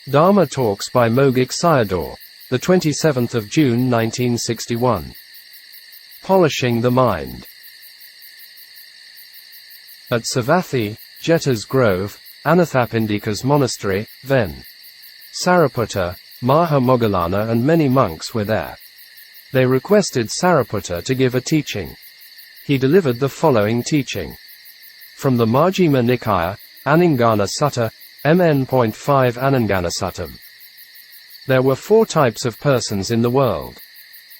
Dhamma Talks by Mogok Sayadaw, the 27th of June 1961. Polishing the Mind. At Savatthi, Jeta's Grove, Anathapindika's monastery, Ven. Sariputta, Maha Moggallana and many monks were there. They requested Sariputta to give a teaching. He delivered the following teaching. From the Majjhima Nikaya, Anangana Sutta, Mn.5 Anangana Suttam. There were 4 types of persons in the world.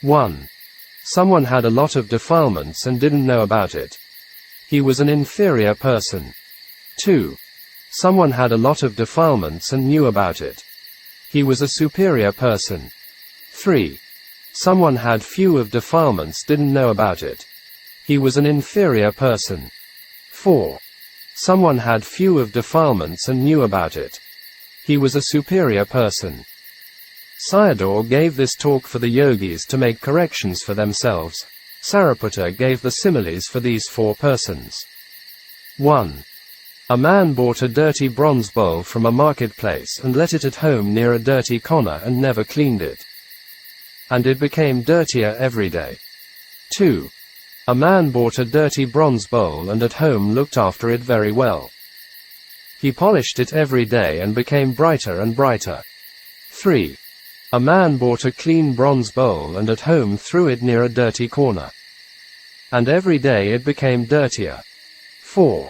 1. Someone had a lot of defilements and didn't know about it. He was an inferior person. 2. Someone had a lot of defilements and knew about it. He was a superior person. 3. Someone had few of defilements, didn't know about it. He was an inferior person. 4. Someone had few of defilements and knew about it. He was a superior person. Sayadaw gave this talk for the yogis to make corrections for themselves. Sariputta gave the similes for these 4 persons. 1. A man bought a dirty bronze bowl from a marketplace and let it at home near a dirty corner and never cleaned it. And it became dirtier every day. 2. A man bought a dirty bronze bowl and at home looked after it very well. He polished it every day and became brighter and brighter. 3. A man bought a clean bronze bowl and at home threw it near a dirty corner. And every day it became dirtier. 4.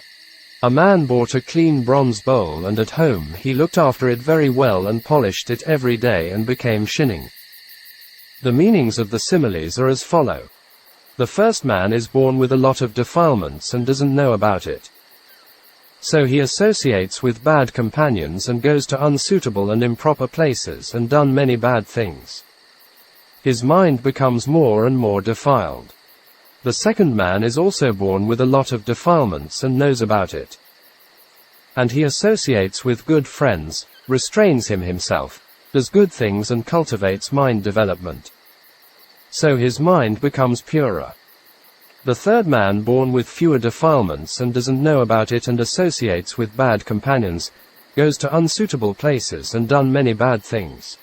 A man bought a clean bronze bowl and at home he looked after it very well and polished it every day and became shining. The meanings of the similes are as follow. The first man is born with a lot of defilements and doesn't know about it. So he associates with bad companions and goes to unsuitable and improper places and done many bad things. His mind becomes more and more defiled. The second man is also born with a lot of defilements and knows about it. And he associates with good friends, restrains himself, does good things and cultivates mind development. So his mind becomes purer. The third man born with fewer defilements and doesn't know about it and associates with bad companions, goes to unsuitable places and done many bad things.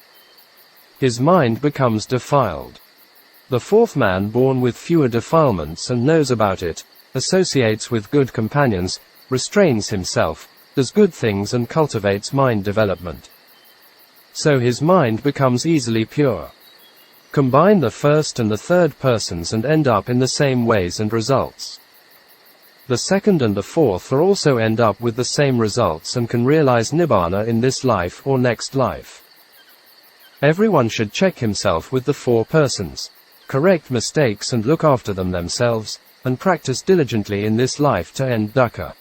His mind becomes defiled. The fourth man born with fewer defilements and knows about it, associates with good companions, restrains himself, does good things and cultivates mind development. So his mind becomes easily pure. Combine the first and the third persons and end up in the same ways and results. The second and the fourth are also end up with the same results and can realize Nibbana in this life or next life. Everyone should check himself with the 4 persons, correct mistakes and look after them themselves, and practice diligently in this life to end dukkha.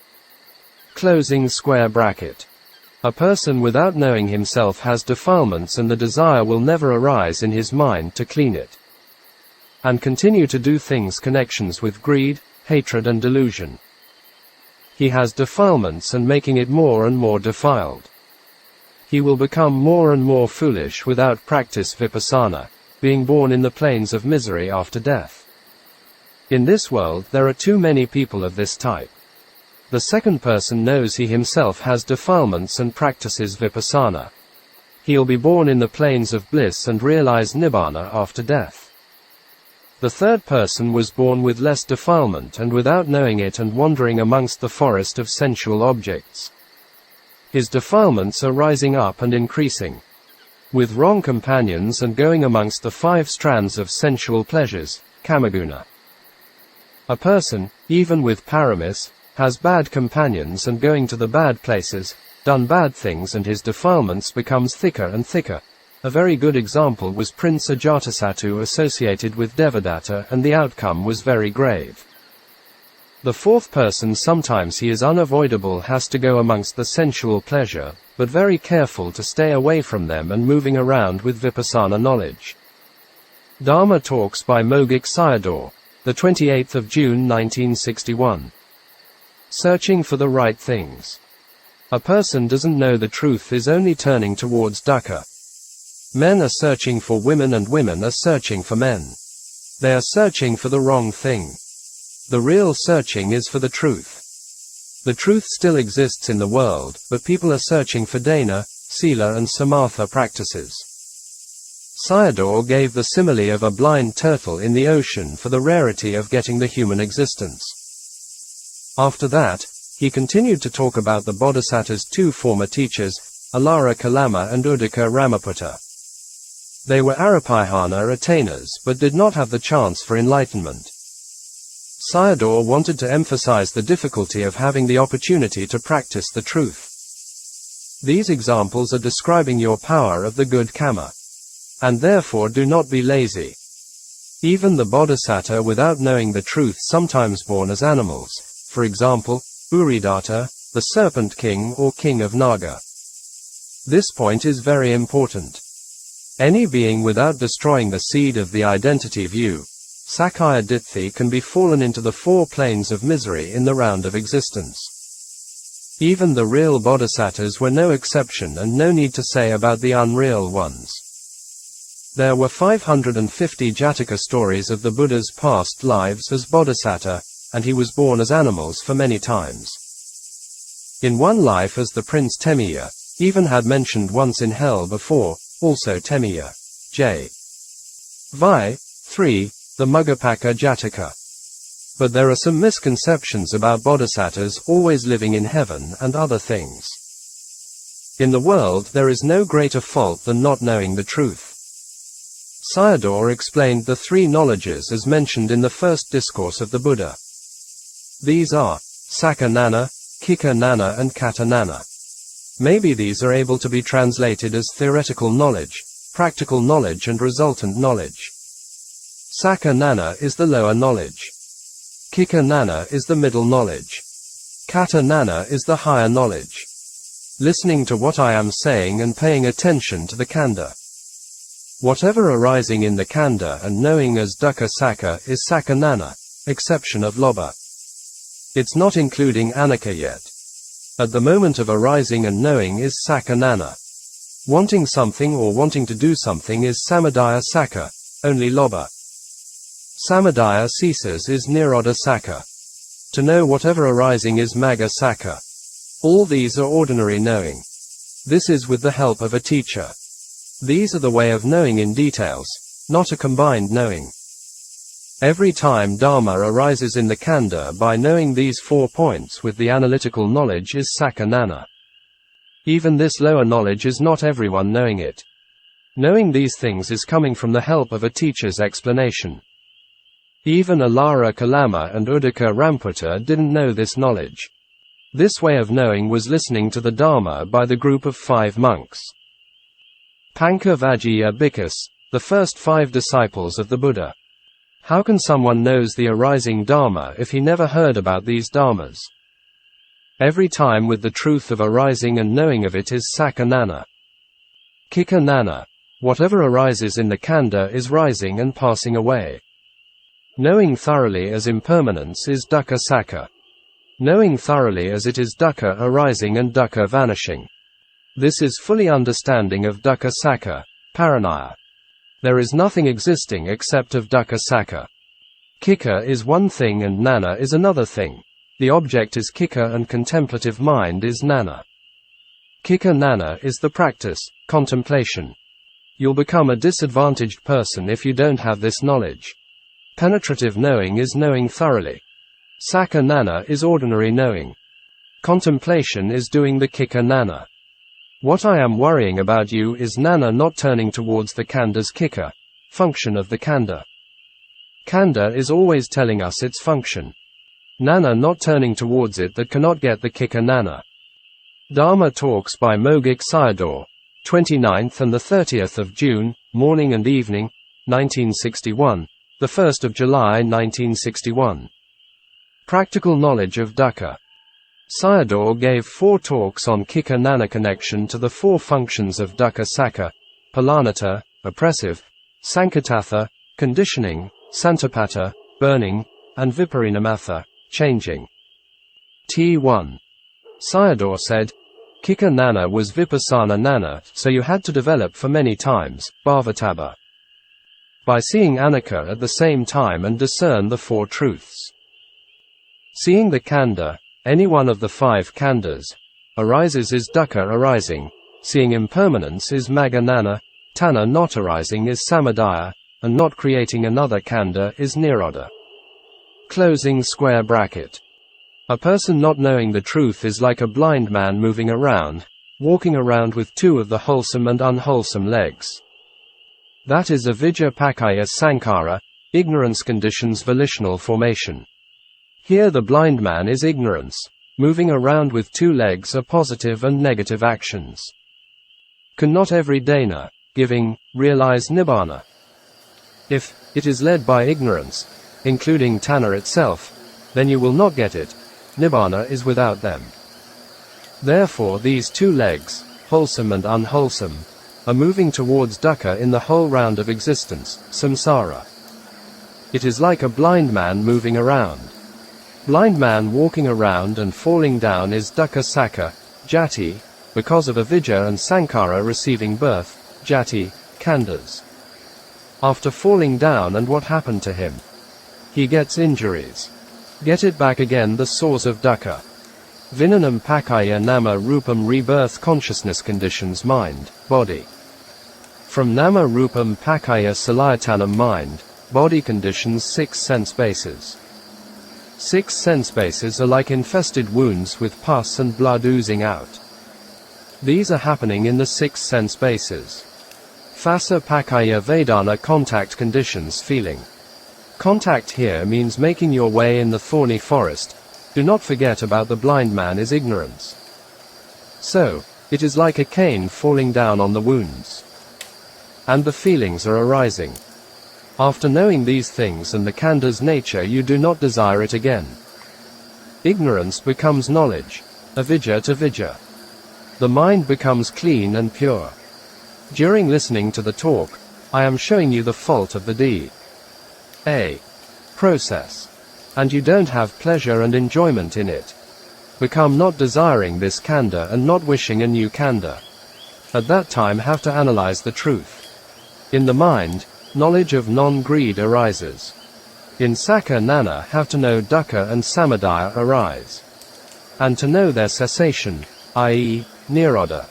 Closing square bracket. A person without knowing himself has defilements and the desire will never arise in his mind to clean it. And continue to do things connections with greed, hatred and delusion. He has defilements and making it more and more defiled. He will become more and more foolish without practice vipassana, being born in the plains of misery after death. In this world there are too many people of this type. The second person knows he himself has defilements and practices vipassana. He'll be born in the plains of bliss and realize Nibbana after death. The third person was born with less defilement and without knowing it and wandering amongst the forest of sensual objects. His defilements are rising up and increasing. With wrong companions and going amongst the 5 strands of sensual pleasures, kamaguna. A person, even with paramis, has bad companions and going to the bad places, done bad things and his defilements becomes thicker and thicker. A very good example was Prince Ajatasattu associated with Devadatta and the outcome was very grave. The fourth person sometimes he is unavoidable has to go amongst the sensual pleasure, but very careful to stay away from them and moving around with vipassana knowledge. Dhamma Talks by Mogok Sayadaw, the 28th of June 1961. Searching for the right things. A person doesn't know the truth is only turning towards dukkha. Men are searching for women and women are searching for men. They are searching for the wrong thing. The real searching is for the truth. The truth still exists in the world, but people are searching for dana, sila and samatha practices. Sayadaw gave the simile of a blind turtle in the ocean for the rarity of getting the human existence. After that, he continued to talk about the Bodhisattva's two former teachers, Alara Kalama and Uddaka Ramaputta. They were Arapayana attainers but did not have the chance for enlightenment. Sayadaw wanted to emphasize the difficulty of having the opportunity to practice the truth. These examples are describing your power of the good kamma. And therefore do not be lazy. Even the Bodhisattva without knowing the truth sometimes born as animals, for example, Uridatta, the serpent king or king of Naga. This point is very important. Any being without destroying the seed of the identity view, Sakkaya Ditthi, can be fallen into the four planes of misery in the round of existence. Even the real Bodhisattvas were no exception, and no need to say about the unreal ones. There were 550 Jataka stories of the Buddha's past lives as Bodhisattva, and he was born as animals for many times. In one life as the Prince Temiya, even had mentioned once in hell before, also Temiya. J. Vi. 3, the Muggapaka Jataka. But there are some misconceptions about Bodhisattvas always living in heaven and other things. In the world there is no greater fault than not knowing the truth. Sayadaw explained the three knowledges as mentioned in the first discourse of the Buddha. These are Sakka Nana, Kika Nana and Kata Nana. Maybe these are able to be translated as theoretical knowledge, practical knowledge and resultant knowledge. Sakka Nana is the lower knowledge. Kika Nana is the middle knowledge. Kata Nana is the higher knowledge. Listening to what I am saying and paying attention to the kanda. Whatever arising in the kanda and knowing as dukkha sakka is sakka nana, exception of lobha. It's not including anicca yet. At the moment of arising and knowing is sakka nana. Wanting something or wanting to do something is samadaya sakka, only lobha. Samadaya ceases is nirodha sakka. To know whatever arising is magga sakka. All these are ordinary knowing. This is with the help of a teacher. These are the way of knowing in details, not a combined knowing. Every time Dhamma arises in the kanda by knowing these 4 points with the analytical knowledge is sakka nana. Even this lower knowledge is not everyone knowing it. Knowing these things is coming from the help of a teacher's explanation. Even Alara Kalama and Uddaka Ramaputta didn't know this knowledge. This way of knowing was listening to the Dhamma by the group of 5 monks. Panka Vajjiya Bhikkhus, the first 5 disciples of the Buddha. How can someone knows the arising Dhamma if he never heard about these Dhammas? Every time with the truth of arising and knowing of it is sakka nana. Kika nana. Whatever arises in the kanda is rising and passing away. Knowing thoroughly as impermanence is dukkha sakka. Knowing thoroughly as it is dukkha arising and dukkha vanishing. This is fully understanding of dukkha sakka, paranaya. There is nothing existing except of dukkha sakka. Kika is one thing and nana is another thing. The object is kika and contemplative mind is nana. Kika nana is the practice, contemplation. You'll become a disadvantaged person if you don't have this knowledge. Penetrative knowing is knowing thoroughly. Sakka nana is ordinary knowing. Contemplation is doing the kika nana. What I am worrying about you is nana not turning towards the kanda's kika, function of the kanda. Kanda is always telling us its function. Nana not turning towards it that cannot get the kika nana. Dharma talks by Mogok Sayadaw, 29th and the 30th of June, morning and evening, 1961, the 1st of July 1961. Practical knowledge of dukkha. Sayadaw gave 4 talks on kika nana connection to the 4 functions of dukkha sakka, palanata, oppressive, sankatatha, conditioning, santapata, burning, and viparinamatha, changing. T1. Sayadaw said, Kika nana was Vipassanā nana, so you had to develop for many times, bhavatabha. By seeing anicca at the same time and discern the 4 truths. Seeing the kanda, any one of the 5 kandas, arises is dukkha arising, Seeing impermanence is Magga Nana, Tanha not arising is Samadaya, and not creating another Khandha is Nirodha. Closing square bracket. A person not knowing the truth is like a blind man moving around, walking around with two of the wholesome and unwholesome legs. That is avijja pakaya sankhara, ignorance conditions volitional formation. Here the blind man is ignorance. Moving around with two legs are positive and negative actions. Cannot every dana, giving, realize nibbana? If it is led by ignorance, including Tanha itself, then you will not get it. Nibbana is without them. Therefore these two legs, wholesome and unwholesome, are moving towards dukkha in the whole round of existence, samsara. It is like a blind man moving around. Blind man walking around and falling down is dukkha sakha, jati, because of avijja and sankhara receiving birth, jati, khandhas. After falling down, and what happened to him? He gets injuries. Get it back again, the source of dukkha. Vinanam pakaya nama rupam rebirth consciousness conditions mind, body. From nama rupam pakaya salayatanam mind, body conditions 6 sense bases. 6 sense bases are like infested wounds with pus and blood oozing out. These are happening in the 6 sense bases. Phassa pakaya vedana contact conditions feeling. Contact here means making your way in the thorny forest. Do not forget about the blind man is ignorance. So, it is like a cane falling down on the wounds. And the feelings are arising. After knowing these things and the khandha's nature, you do not desire it again. Ignorance becomes knowledge, avijja to vijja. The mind becomes clean and pure. During listening to the talk, I am showing you the fault of the deed. A process. And you don't have pleasure and enjoyment in it. Become not desiring this khandha and not wishing a new khandha. At that time have to analyze the truth. In the mind, knowledge of non-greed arises. In sakha nana have to know dukkha and samadaya arise. And to know their cessation, i.e., nirodha.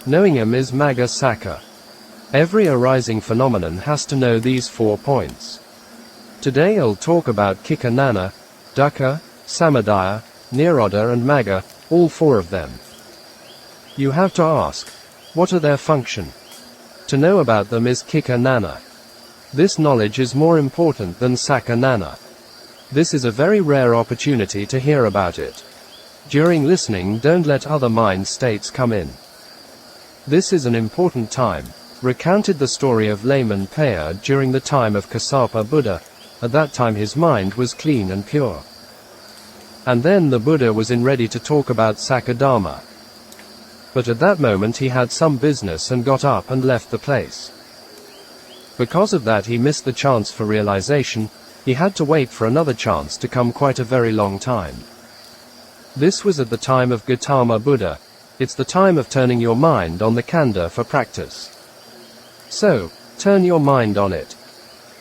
Knowing them is magga sakha. Every arising phenomenon has to know these 4 points. Today I'll talk about kikha nana, dukkha, samadaya, nirodha and magga, all 4 of them. You have to ask, what are their function? To know about them is kikha nana. This knowledge is more important than sakha nana. This is a very rare opportunity to hear about it. During listening, don't let other mind states come in. This is an important time. Recounted the story of layman Paya during the time of Kassapa Buddha. At that time his mind was clean and pure. And then the Buddha was in ready to talk about Sakha Dhamma. But at that moment he had some business and got up and left the place. Because of that he missed the chance for realization. He had to wait for another chance to come quite a very long time. This was at the time of Gautama Buddha. It's the time of turning your mind on the khandha for practice. So, turn your mind on it.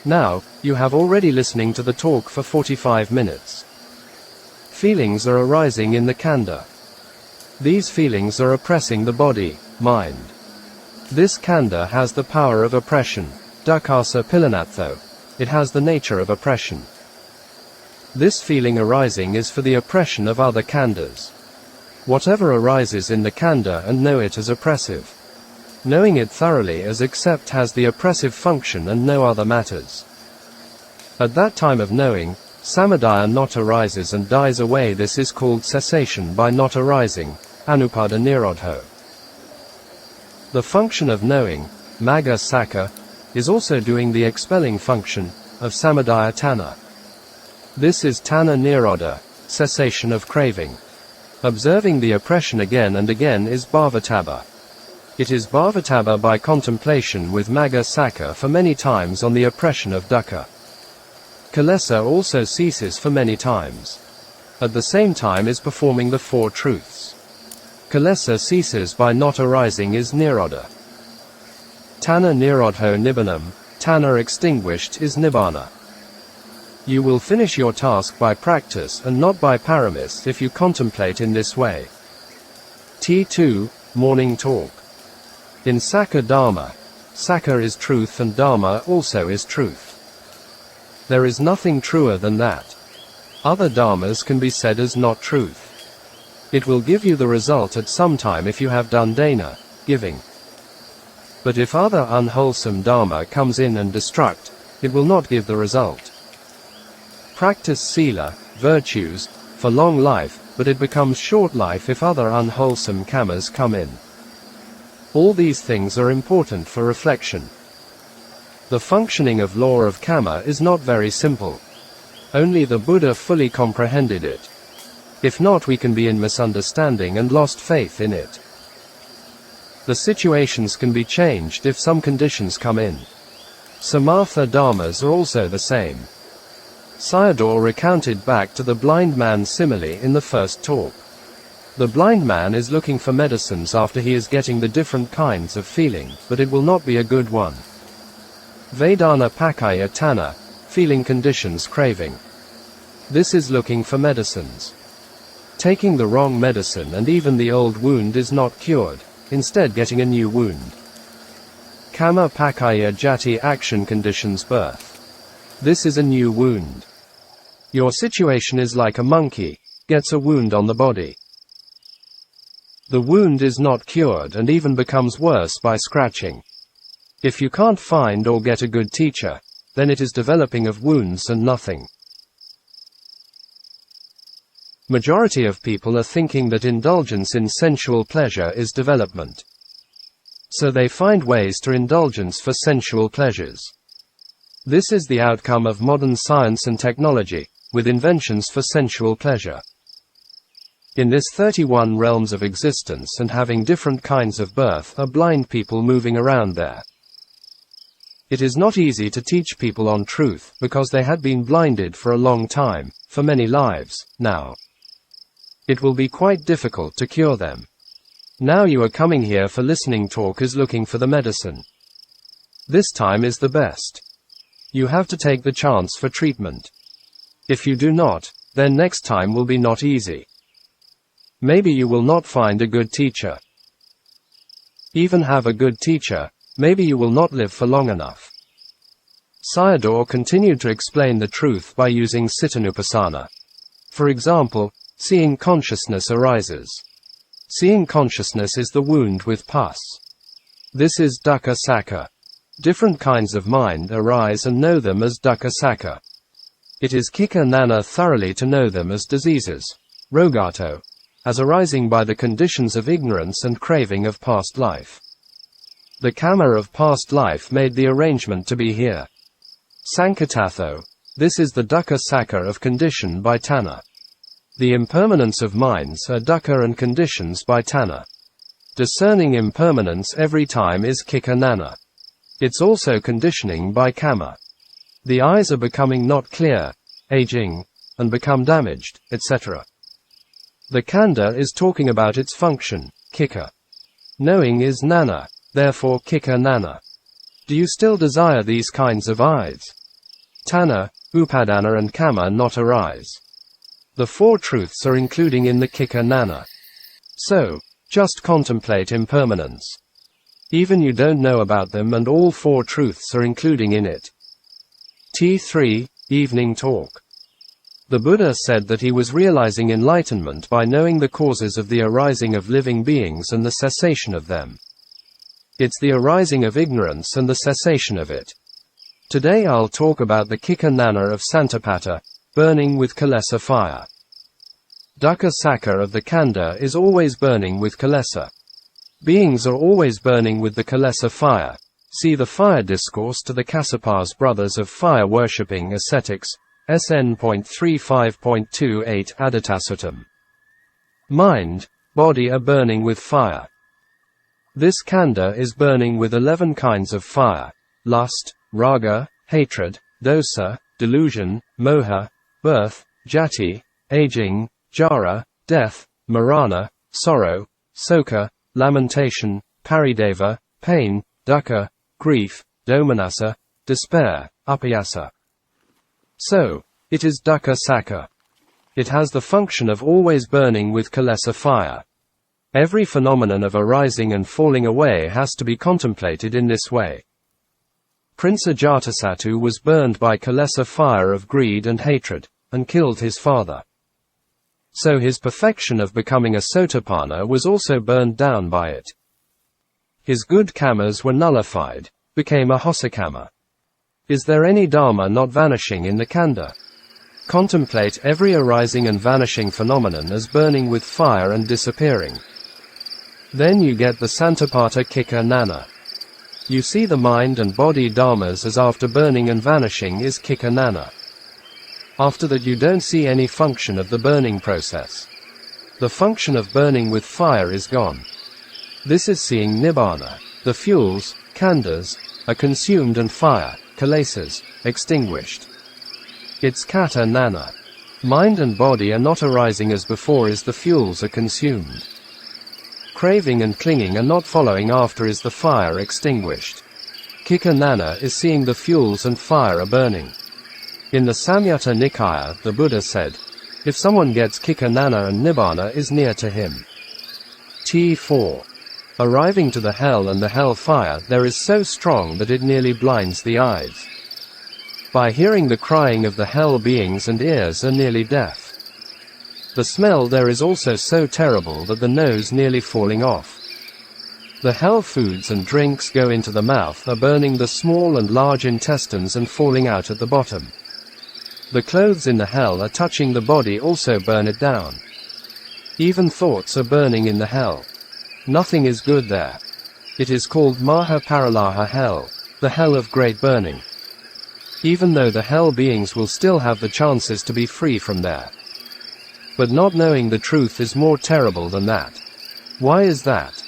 Now, you have already listening to the talk for 45 minutes. Feelings are arising in the khandha. These feelings are oppressing the body, mind. This khandha has the power of oppression, dukkasa pilanatho. It has the nature of oppression. This feeling arising is for the oppression of other khandhas. Whatever arises in the khandha and know it as oppressive. Knowing it thoroughly as accept has the oppressive function and no other matters. At that time of knowing, samadaya not arises and dies away. This is called cessation by not arising, anupada nirodho. The function of knowing, magga sakha, is also doing the expelling function of samadaya tanha. This is tanha nirodha, cessation of craving. Observing the oppression again and again is bhavatabha. It is bhavatabha by contemplation with magga sakha for many times on the oppression of dukkha. Kilesa also ceases for many times. At the same time is performing the 4 truths. Kilesa ceases by not arising is nirodha. Tanha nirodho nibbanam, tanha extinguished is nibbana. You will finish your task by practice and not by paramis if you contemplate in this way. T2, Morning Talk. In Sakha Dharma, Sakha is truth and Dharma also is truth. There is nothing truer than that. Other dharmas can be said as not truth. It will give you the result at some time if you have done dana, giving. But if other unwholesome dharma comes in and destruct, it will not give the result. Practice sila, virtues, for long life, but it becomes short life if other unwholesome kammas come in. All these things are important for reflection. The functioning of law of kamma is not very simple. Only the Buddha fully comprehended it. If not, we can be in misunderstanding and lost faith in it. The situations can be changed if some conditions come in. Samatha dharmas are also the same. Sayadaw recounted back to the blind man simile in the first talk. The blind man is looking for medicines after he is getting the different kinds of feeling, but it will not be a good one. Vedana pakaya tanna, feeling conditions craving. This is looking for medicines. Taking the wrong medicine and even the old wound is not cured, instead getting a new wound. Kama pakaya jati, action conditions birth. This is a new wound. Your situation is like a monkey, gets a wound on the body. The wound is not cured and even becomes worse by scratching. If you can't find or get a good teacher, then it is developing of wounds and nothing. Majority of people are thinking that indulgence in sensual pleasure is development. So they find ways to indulgence for sensual pleasures. This is the outcome of modern science and technology, with inventions for sensual pleasure. In this 31 realms of existence and having different kinds of birth are blind people moving around there. It is not easy to teach people on truth because they had been blinded for a long time, for many lives, now. It will be quite difficult to cure them. Now you are coming here for listening talk is looking for the medicine. This time is the best. You have to take the chance for treatment. If you do not, then next time will be not easy. Maybe you will not find a good teacher. Even have a good teacher, maybe you will not live for long enough. Sayadaw continued to explain the truth by using Cittanupassana. For example, seeing consciousness arises. Seeing consciousness is the wound with pus. This is Dukkha Sakha. Different kinds of mind arise and know them as Dukkha Sakha. It is Kika Nana thoroughly to know them as diseases, Rogato, as arising by the conditions of ignorance and craving of past life. The Kamma of past life made the arrangement to be here. Sankatatho, this is the Dukkha Sakha of condition by Tanna. The impermanence of minds are Dukkha and conditions by Tanna. Discerning impermanence every time is Kika Nana. It's also conditioning by Kamma. The eyes are becoming not clear, aging, and become damaged, etc. The Kanda is talking about its function, Kika. Knowing is Nana, therefore Kika Nana. Do you still desire these kinds of eyes? Tanna, Upadana and Kamma not arise. The four truths are including in the Kika Nana. So, just contemplate impermanence. Even you don't know about them and all four truths are including in it. T3, Evening Talk. The Buddha said that he was realizing enlightenment by knowing the causes of the arising of living beings and the cessation of them. It's the arising of ignorance and the cessation of it. Today I'll talk about the Kika Nana of Santapata, burning with Kilesa fire. Dukkha Sakha of the Kanda is always burning with Kilesa. Beings are always burning with the Kilesa fire. See the Fire Discourse to the Kassapas Brothers of Fire Worshipping Ascetics, SN.35.28 Adittasuttam. Mind, body are burning with fire. This Kanda is burning with 11 kinds of fire: lust, raga, hatred, dosa, delusion, moha, birth, jati, aging, jara, death, marana, sorrow, soka, lamentation, parideva, pain, dukkha, grief, domanassa, despair, upayasa. So, it is Dukkha Sakha. It has the function of always burning with Kilesa fire. Every phenomenon of arising and falling away has to be contemplated in this way. Prince Ajatasattu was burned by Kalesa fire of greed and hatred, and killed his father. So his perfection of becoming a Sotapanna was also burned down by it. His good kammas were nullified, became a Hosakamma. Is there any Dharma not vanishing in the Kanda? Contemplate every arising and vanishing phenomenon as burning with fire and disappearing. Then you get the Santapata Kika Nana. You see the mind and body dharmas as after burning and vanishing is Kika Nana. After that you don't see any function of the burning process. The function of burning with fire is gone. This is seeing Nibbana. The fuels, khandhas, are consumed and fire, kilesas, extinguished. It's Kata Nana. Mind and body are not arising as before as the fuels are consumed. Craving and clinging are not following after as the fire extinguished. Kika Nana is seeing the fuels and fire are burning. In the Samyutta Nikaya, the Buddha said, if someone gets Kika Nana and Nibbana is near to him. T4. Arriving to the hell and the hell fire there is so strong that it nearly blinds the eyes. By hearing the crying of the hell beings and ears are nearly deaf. The smell there is also so terrible that the nose nearly falling off. The hell foods and drinks go into the mouth are burning the small and large intestines and falling out at the bottom. The clothes in the hell are touching the body also burn it down. Even thoughts are burning in the hell. Nothing is good there. It is called Maha Paralaha hell, the hell of great burning. Even though the hell beings will still have the chances to be free from there. But not knowing the truth is more terrible than that. Why is that?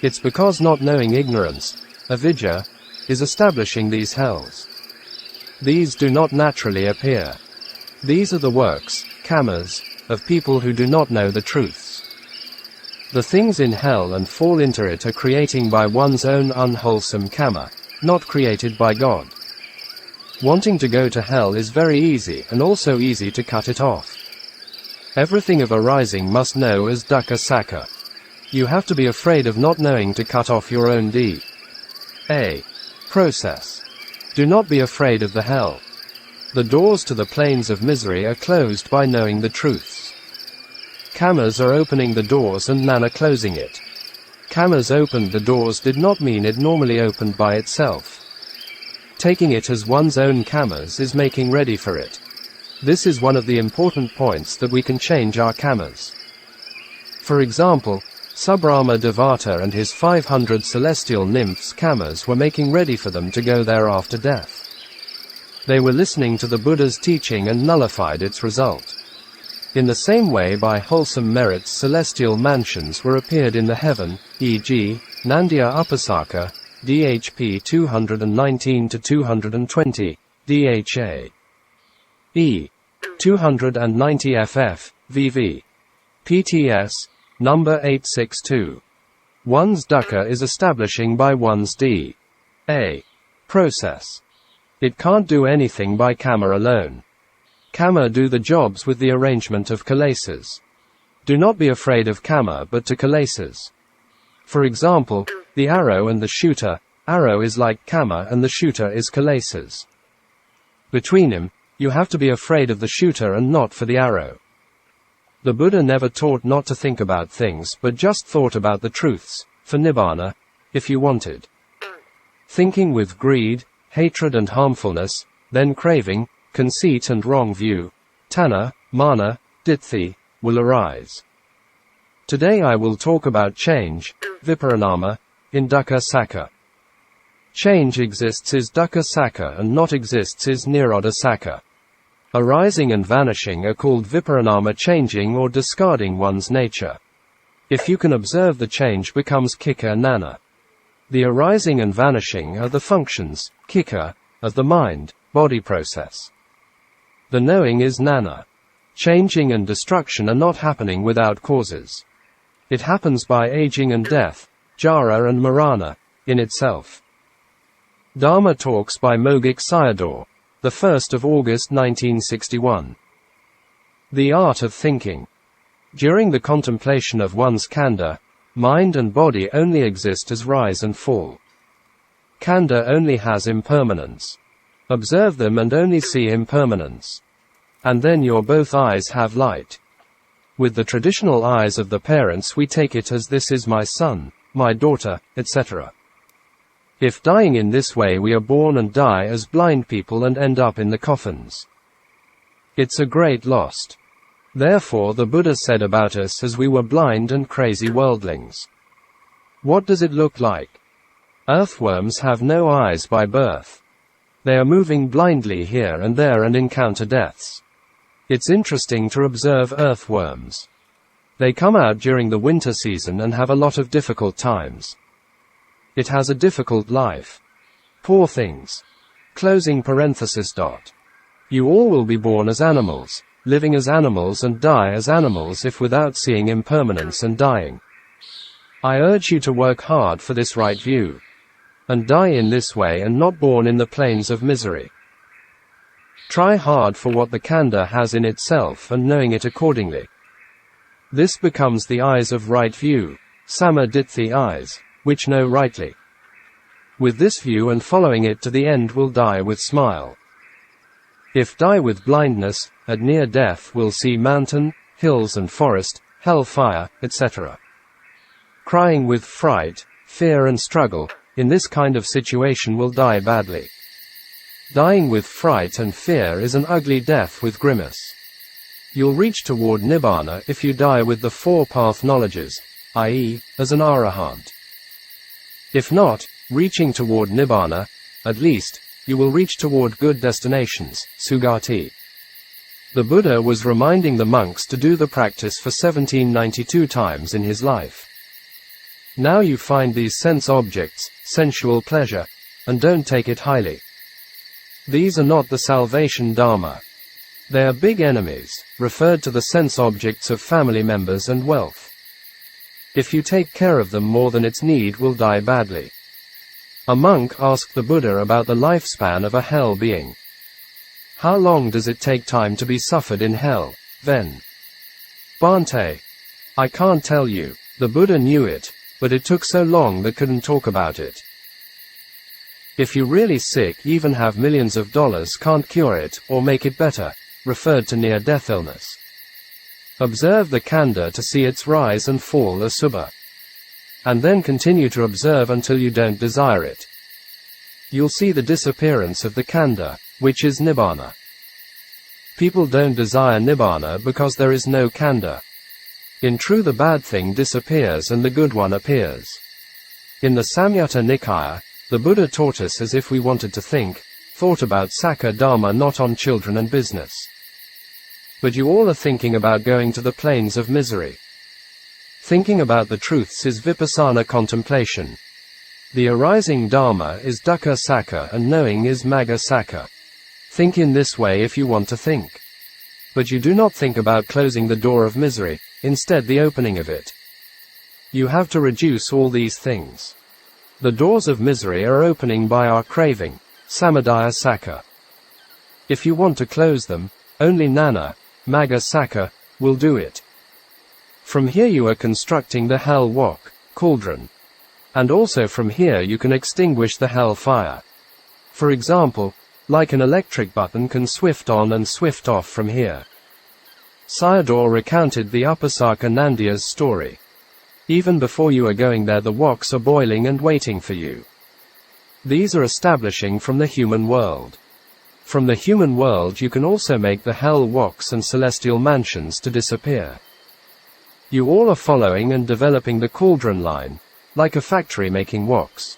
It's because not knowing ignorance, avidya, is establishing these hells. These do not naturally appear. These are the works, kammas, of people who do not know the truths. The things in hell and fall into it are creating by one's own unwholesome kamma, not created by God. Wanting to go to hell is very easy and also easy to cut it off. Everything of arising must know as dukkha sakka. You have to be afraid of not knowing to cut off your own deed. A. Process. Do not be afraid of the hell. The doors to the plains of misery are closed by knowing the truths. Kammas are opening the doors and nana closing it. Kammas opened the doors did not mean it normally opened by itself. Taking it as one's own kammas is making ready for it. This is one of the important points that we can change our kammas. For example, Subrahma Devata and his 500 celestial nymphs kammas were making ready for them to go there after death. They were listening to the Buddha's teaching and nullified its result. In the same way by wholesome merits celestial mansions were appeared in the heaven, e.g., Nandya Upasaka, DHP 219-220, DHA. E. 290 FF, VV. PTS, number 862. One's dukkha is establishing by one's D.A. process. It can't do anything by kamma alone. Kamma do the jobs with the arrangement of kilesas. Do not be afraid of kamma but to kilesas. For example, the arrow and the shooter, arrow is like kamma and the shooter is kilesas. Between them, you have to be afraid of the shooter and not for the arrow. The Buddha never taught not to think about things but just thought about the truths, for nibbana, if you wanted. Thinking with greed, hatred and harmfulness, then craving, conceit and wrong view, tanha, mana, ditthi, will arise. Today I will talk about change, viparanama, in dukkha sakka. Change exists is dukkha sakka and not exists is nirodha sakka. Arising and vanishing are called viparanama, changing or discarding one's nature. If you can observe the change becomes kika nana. The arising and vanishing are the functions, kika, of the mind, body process. The knowing is nana. Changing and destruction are not happening without causes. It happens by aging and death, jara and marana, in itself. Dhamma talks by Mogok Sayadaw, the 1st of August 1961. The art of thinking. During the contemplation of one's khandha, Mind and body only exist as rise and fall. Khandha only has impermanence. Observe them and only see impermanence. And then your both eyes have light. With the traditional eyes of the parents we take it as this is my son, my daughter, etc. If dying in this way we are born and die as blind people and end up in the coffins. It's a great loss. Therefore the Buddha said about us as we were blind and crazy worldlings. What does it look like? Earthworms have no eyes by birth. They are moving blindly here and there and encounter deaths. It's interesting to observe earthworms. They come out during the winter season and have a lot of difficult times. It has a difficult life. Poor things. Closing parenthesis. You all will be born as animals, living as animals and die as animals if without seeing impermanence and dying. I urge you to work hard for this right view. And die in this way and not born in the plains of misery. Try hard for what the Khandha has in itself and knowing it accordingly. This becomes the eyes of right view, Samma Ditthi eyes, which know rightly. With this view and following it to the end will die with smile. If die with blindness, at near death will see mountain, hills and forest, hell fire, etc. Crying with fright, fear and struggle, in this kind of situation will die badly. Dying with fright and fear is an ugly death with grimace. You'll reach toward Nibbana if you die with the four-path knowledges, i.e., as an arahant. If not, reaching toward Nibbana, at least, you will reach toward good destinations, Sugati. The Buddha was reminding the monks to do the practice for 1792 times in his life. Now you find these sense objects, sensual pleasure, and don't take it highly. These are not the salvation Dhamma. They are big enemies, referred to the sense objects of family members and wealth. If you take care of them more than its need will die badly. A monk asked the Buddha about the lifespan of a hell being. How long does it take time to be suffered in hell, then? Bhante. I can't tell you. The Buddha knew it, but it took so long that couldn't talk about it. If you're really sick, even have millions of dollars can't cure it, or make it better, referred to near-death illness. Observe the Khandha to see its rise and fall asubha. And then continue to observe until you don't desire it. You'll see the disappearance of the Khandha, which is Nibbana. People don't desire Nibbana because there is no Khandha. In truth the bad thing disappears and the good one appears. In the Samyutta Nikaya, the Buddha taught us as if we wanted to thought about Sakka Dharma, not on children and business. But you all are thinking about going to the plains of misery. Thinking about the truths is Vipassana contemplation. The arising Dharma is Dukkha Sakka and knowing is Magga Sakka. Think in this way if you want to think. But you do not think about closing the door of misery, instead the opening of it. You have to reduce all these things. The doors of misery are opening by our craving, Samadaya Sakka. If you want to close them, only Nana, Magga Sakka, will do it. From here you are constructing the hell wok, cauldron. And also from here you can extinguish the hell fire. For example, like an electric button can swift on and swift off from here. Sayadaw recounted the Upasaka Nandiya's story. Even before you are going there the woks are boiling and waiting for you. These are establishing from the human world. From the human world you can also make the hell woks and celestial mansions to disappear. You all are following and developing the cauldron line, like a factory making woks.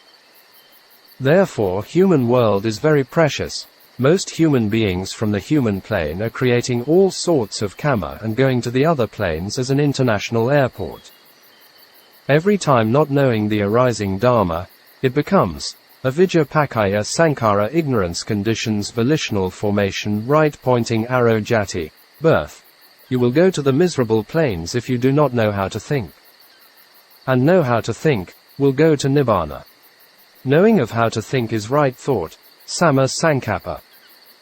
Therefore human world is very precious. Most human beings from the human plane are creating all sorts of karma and going to the other planes as an international airport. Every time not knowing the arising Dharma, it becomes avijja pakaya sankara, ignorance, conditions, volitional formation, right pointing arrow, jati, birth. You will go to the miserable planes if you do not know how to think. And know how to think will go to Nibbana. Knowing of how to think is right thought, Samma Sankappa.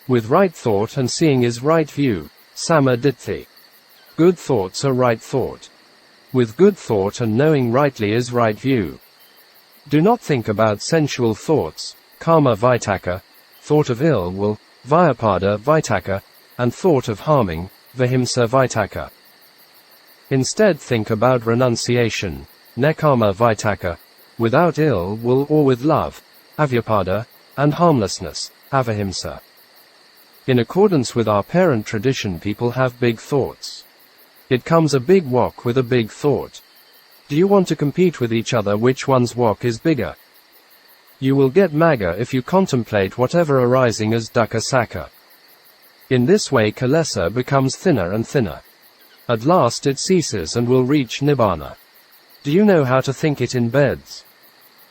With right thought and seeing is right view, Samma Ditthi. Good thoughts are right thought. with good thought and knowing rightly is right view. Do not think about sensual thoughts, kama vitaka, thought of ill will, vyapada vitaka, and thought of harming, vihimsa vitaka. Instead think about renunciation, nekama vitaka, without ill will or with love, avyapada, and harmlessness, avahimsa. In accordance with our parent tradition, people have big thoughts. It comes a big wok with a big thought. Do you want to compete with each other which one's wok is bigger? You will get magga if you contemplate whatever arising as dukkha sakka. In this way kilesa becomes thinner and thinner. At last it ceases and will reach nibbana. Do you know how to think it in beds?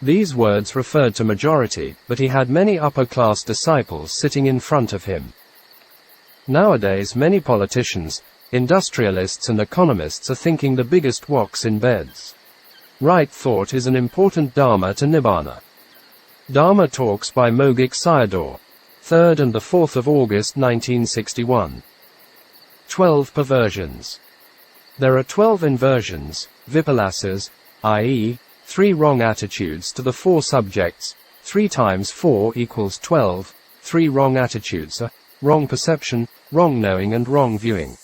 These words referred to majority, but he had many upper-class disciples sitting in front of him. Nowadays many politicians, industrialists and economists are thinking the biggest woks in beds. Right thought is an important Dhamma to Nibbana. Dhamma talks by Mogok Sayadaw, 3rd and the 4th of August 1961. 12 Perversions. There are 12 inversions, vipalasas, i.e., 3 wrong attitudes to the 4 subjects. 3 times 4 equals 12, 3 wrong attitudes are wrong perception, wrong knowing and wrong viewing.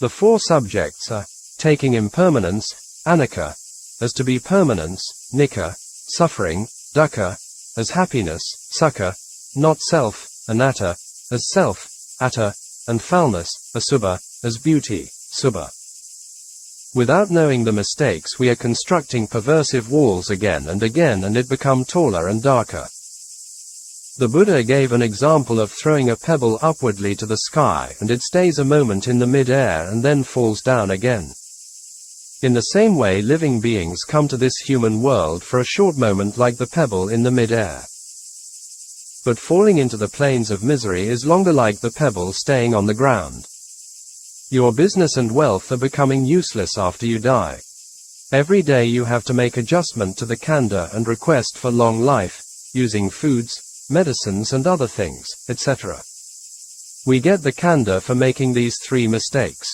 The 4 subjects are taking impermanence, anicca, as to be permanence, nicca, suffering, dukkha, as happiness, sukha, not self, anatta, as self, atta, and foulness, asubha, as beauty, subha. Without knowing the mistakes we are constructing perversive walls again and it become taller and darker. The Buddha gave an example of throwing a pebble upwardly to the sky and it stays a moment in the mid-air and then falls down again. In the same way living beings come to this human world for a short moment like the pebble in the mid-air. But falling into the plains of misery is longer like the pebble staying on the ground. Your business and wealth are becoming useless after you die. Every day you have to make adjustment to the khandha and request for long life, using foods, medicines and other things, etc. We get the khandha for making these 3 mistakes.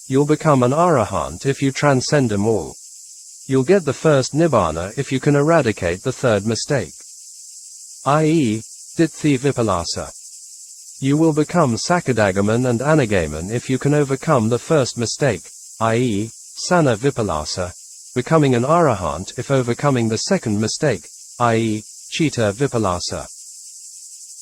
You'll become an arahant if you transcend them all. You'll get the first nibbana if you can eradicate the 3rd mistake, i.e., ditthi vipalasa. You will become sakadagaman and anagaman if you can overcome the first mistake, i.e., sana vipalasa, becoming an arahant if overcoming the second mistake, i.e., chitta vipalasa.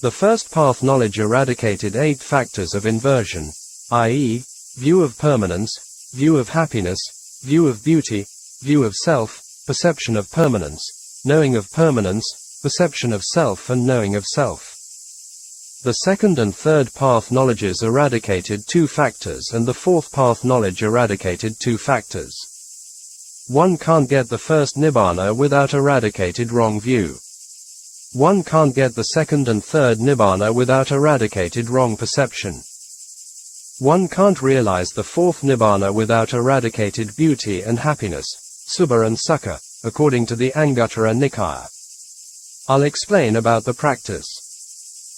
The first path knowledge eradicated 8 factors of inversion, i.e., view of permanence, view of happiness, view of beauty, view of self, perception of permanence, knowing of permanence, perception of self and knowing of self. The second and third path knowledges eradicated 2 factors and the fourth path knowledge eradicated 2 factors. One can't get the first nibbana without eradicated wrong view. One can't get the second and third nibbana without eradicated wrong perception. One can't realize the fourth nibbana without eradicated beauty and happiness, subha and sukha, according to the Anguttara Nikaya. I'll explain about the practice.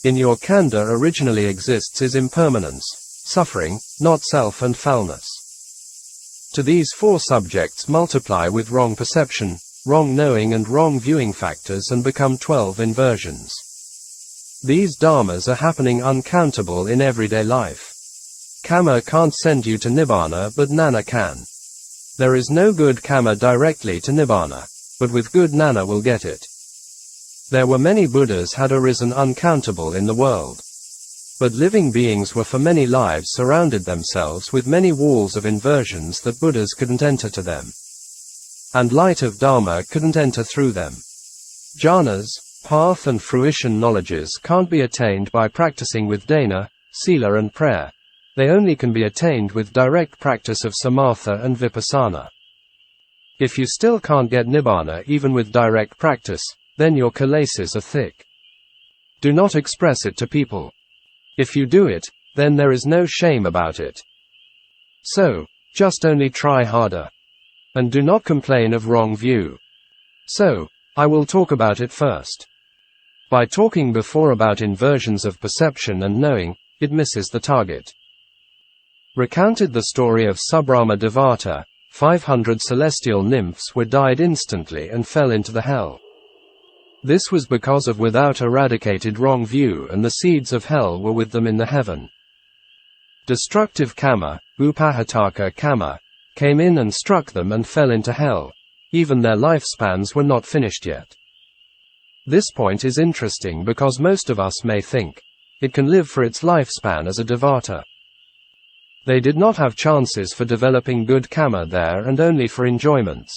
In your khandha originally exists is impermanence, suffering, not self and foulness. To these 4 subjects multiply with wrong perception, wrong knowing and wrong viewing factors and become 12 inversions. These dharmas are happening uncountable in everyday life. Kama can't send you to Nibbana but Nana can. There is no good Kama directly to Nibbana, but with good Nana will get it. There were many Buddhas had arisen uncountable in the world. But living beings were for many lives surrounded themselves with many walls of inversions that Buddhas couldn't enter to them. And light of Dharma couldn't enter through them. Jhanas, path and fruition knowledges can't be attained by practicing with dana, sila and prayer. They only can be attained with direct practice of samatha and vipassana. If you still can't get nibbana even with direct practice, then your kilesas are thick. Do not express it to people. If you do it, then there is no shame about it. So, just only try harder. And do not complain of wrong view. So, I will talk about it first. By talking before about inversions of perception and knowing, it misses the target. Recounted the story of Subbrahma Devata, 500 celestial nymphs were died instantly and fell into the hell. This was because of without eradicated wrong view, and the seeds of hell were with them in the heaven. Destructive kama, upahataka kama, came in and struck them and fell into hell. Even their lifespans were not finished yet. This point is interesting because most of us may think it can live for its lifespan as a devata. They did not have chances for developing good kama there, and only for enjoyments.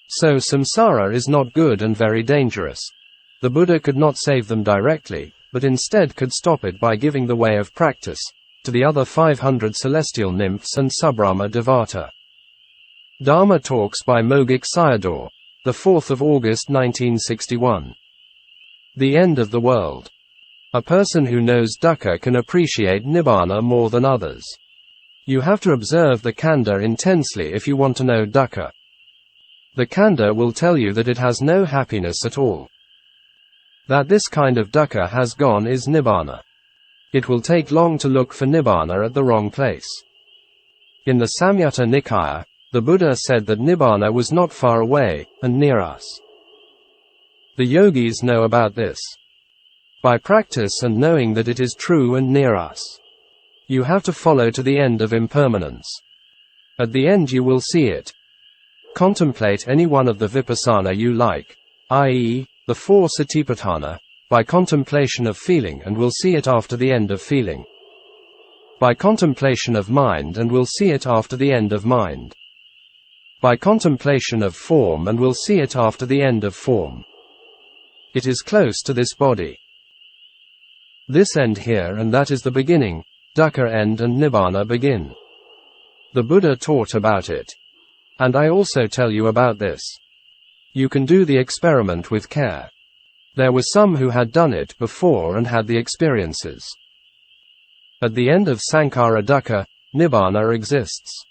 So samsara is not good and very dangerous. The Buddha could not save them directly, but instead could stop it by giving the way of practice to the other 500 celestial nymphs and Subrahma Devata. Dhamma Talks by Mogok Sayadaw, the 4th of August 1961. The End of the World. A person who knows Dukkha can appreciate Nibbana more than others. You have to observe the Khandha intensely if you want to know Dukkha. The Khandha will tell you that it has no happiness at all. That this kind of Dukkha has gone is Nibbana. It will take long to look for Nibbana at the wrong place. In the Samyutta Nikaya, the Buddha said that Nibbana was not far away, and near us. The yogis know about this. By practice and knowing that it is true and near us, you have to follow to the end of impermanence. At the end you will see it. Contemplate any one of the Vipassana you like, i.e., the 4 Satipatthana, by contemplation of feeling, and will see it after the end of feeling. By contemplation of mind, and will see it after the end of mind. By contemplation of form, and will see it after the end of form. It is close to this body. This end here, and that is the beginning. Dukkha end and Nibbana begin. The Buddha taught about it. And I also tell you about this. You can do the experiment with care. There were some who had done it before and had the experiences. At the end of Sankhara Dukkha, Nibbana exists.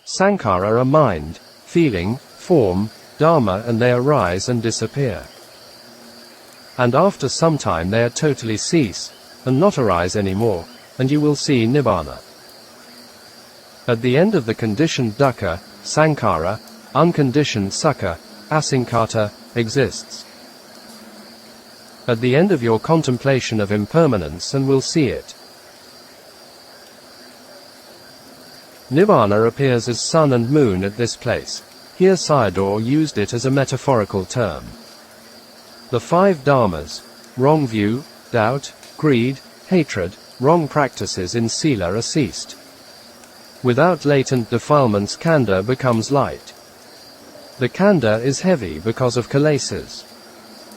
Sankhara are mind, feeling, form, Dhamma, and they arise and disappear. And after some time they are totally cease, and not arise anymore, and you will see Nibbana. At the end of the conditioned Dukkha, Sankhara, unconditioned Sukha, Asankata, exists. At the end of your contemplation of impermanence, and will see it. Nibbana appears as sun and moon at this place. Here Sayadaw used it as a metaphorical term. The 5 dharmas, wrong view, doubt, greed, hatred, wrong practices in sila are ceased. Without latent defilements, Khandha becomes light. The Khandha is heavy because of kilesas.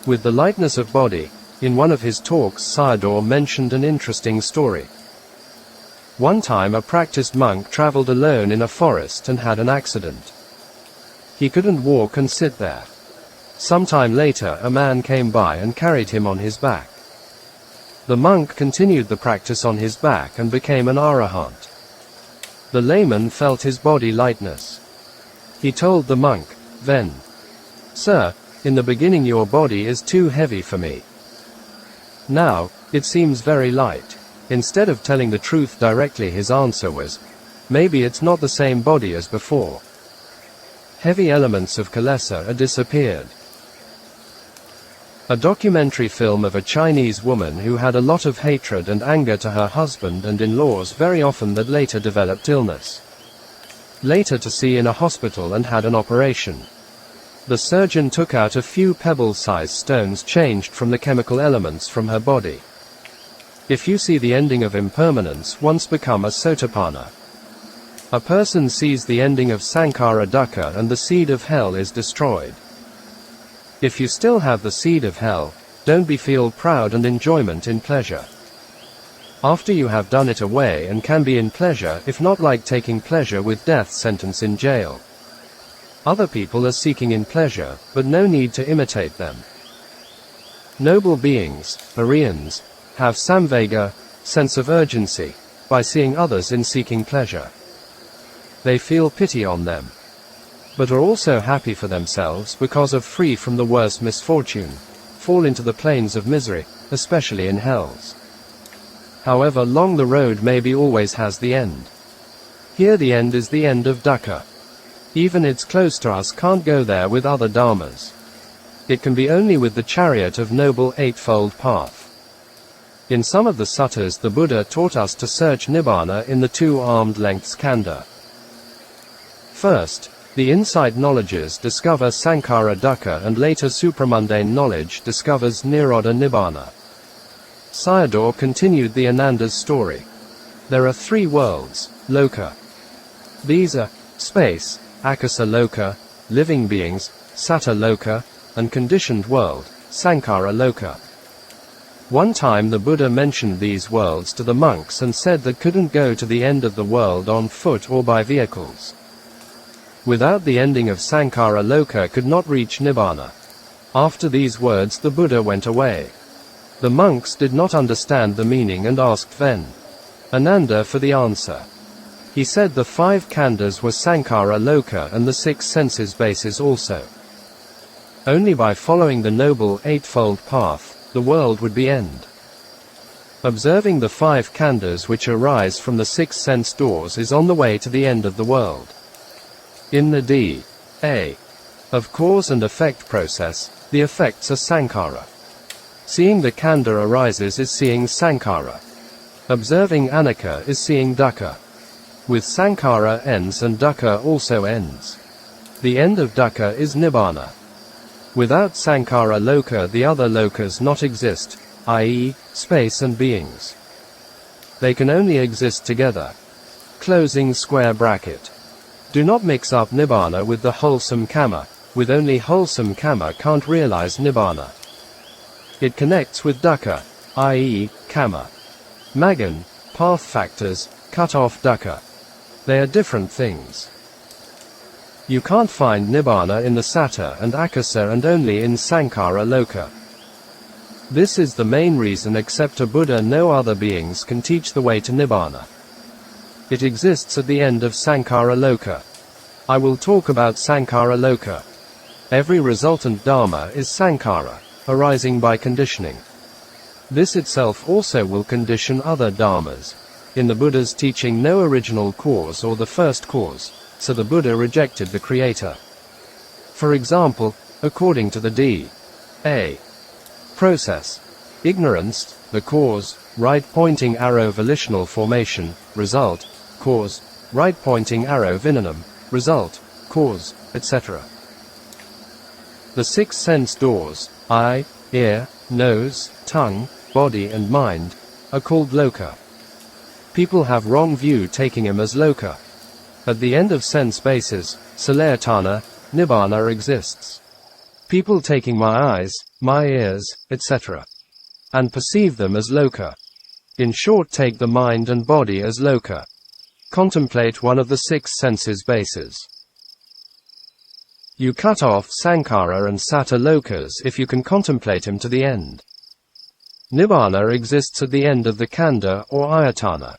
With the lightness of body, in one of his talks Sayadaw mentioned an interesting story. One time a practiced monk traveled alone in a forest and had an accident. He couldn't walk and sit there. Sometime later a man came by and carried him on his back. The monk continued the practice on his back and became an arahant. The layman felt his body lightness. He told the monk, then, "Sir, in the beginning your body is too heavy for me. Now, it seems very light." Instead of telling the truth directly, his answer was, "Maybe it's not the same body as before. Heavy elements of kilesa are disappeared." A documentary film of a Chinese woman who had a lot of hatred and anger to her husband and in-laws, very often, that later developed illness. Later to see in a hospital and had an operation. The surgeon took out a few pebble-sized stones changed from the chemical elements from her body. If you see the ending of impermanence once become a sotapanna, a person sees the ending of Sankhara Dukkha and the seed of hell is destroyed. If you still have the seed of hell, don't be feel proud and enjoyment in pleasure. After you have done it away and can be in pleasure, if not like taking pleasure with death sentence in jail. Other people are seeking in pleasure, but no need to imitate them. Noble beings, Arians, have samvega, sense of urgency, by seeing others in seeking pleasure. They feel pity on them, but are also happy for themselves because of free from the worst misfortune, fall into the plains of misery, especially in hells. However long the road may be, always has the end. Here the end is the end of dukkha. Even it's close to us can't go there with other dharmas. It can be only with the chariot of Noble Eightfold Path. In some of the suttas the Buddha taught us to search Nibbana in the two armed lengths khandha. First, the insight knowledges discover Sankhara Dukkha and later supramundane knowledge discovers Nirodha Nibbana. Sayadaw continued the Ananda's story. There are three worlds, loka. These are space, akasa loka, living beings, satta loka, and conditioned world, sankhara loka. One time the Buddha mentioned these worlds to the monks and said that couldn't go to the end of the world on foot or by vehicles. Without the ending of Sankhara Loka could not reach Nibbana. After these words the Buddha went away. The monks did not understand the meaning and asked Ven. Ananda for the answer. He said the five khandhas were Sankhara Loka and the six senses bases also. Only by following the Noble Eightfold Path, the world would be end. Observing the five khandhas which arise from the six sense doors is on the way to the end of the world. In the D.A. of cause and effect process, the effects are sankhara. Seeing the khandha arises is seeing sankhara. Observing anicca is seeing dukkha. With sankhara ends and dukkha also ends. The end of dukkha is nibbana. Without sankhara loka the other lokas not exist, i.e., space and beings. They can only exist together. Closing square bracket. Do not mix up nibbana with the wholesome kamma. With only wholesome kamma can't realize nibbana. It connects with dukkha, i.e., kamma. Magan, path factors, cut off dukkha. They are different things. You can't find nibbana in the satta and akasa and only in sankhara loka. This is the main reason except a Buddha no other beings can teach the way to nibbana. It exists at the end of sankhara loka. I will talk about sankhara loka. Every resultant dharma is sankhara, arising by conditioning. This itself also will condition other dharmas. In the Buddha's teaching no original cause or the first cause, so the Buddha rejected the creator. For example, according to the D.A. process, ignorance, the cause, right pointing arrow volitional formation, result, cause, right pointing arrow vinanam, result, cause, etc. The six sense doors, eye, ear, nose, tongue, body and mind, are called loka. People have wrong view taking him as loka. At the end of sense bases, salayatana, nibbana exists. People taking my eyes, my ears, etc. and perceive them as loka. In short take the mind and body as loka. Contemplate one of the six senses bases. You cut off sankhara and satta lokas if you can contemplate him to the end. Nibbana exists at the end of the khandha or ayatana.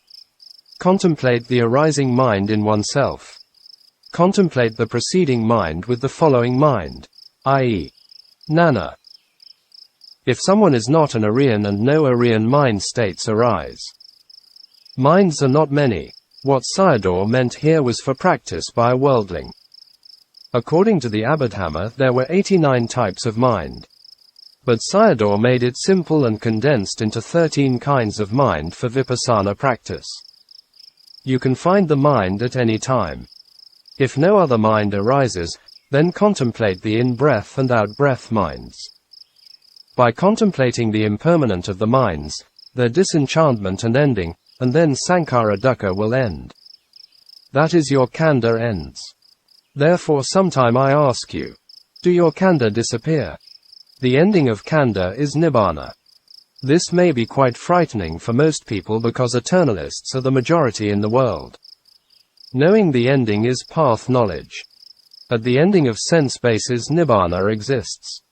Contemplate the arising mind in oneself. Contemplate the preceding mind with the following mind, i.e., nana. If someone is not an Aryan and no Aryan mind states arise. Minds are not many. What Sayadaw meant here was for practice by a worldling. According to the Abhidhamma there were 89 types of mind. But Sayadaw made it simple and condensed into 13 kinds of mind for vipassana practice. You can find the mind at any time. If no other mind arises, then contemplate the in-breath and out-breath minds. By contemplating the impermanent of the minds, their disenchantment and ending, and then sankhara dukkha will end. That is your khandha ends. Therefore sometime I ask you, do your khandha disappear? The ending of khandha is nibbana. This may be quite frightening for most people because eternalists are the majority in the world. Knowing the ending is path knowledge. At the ending of sense bases nibbana exists.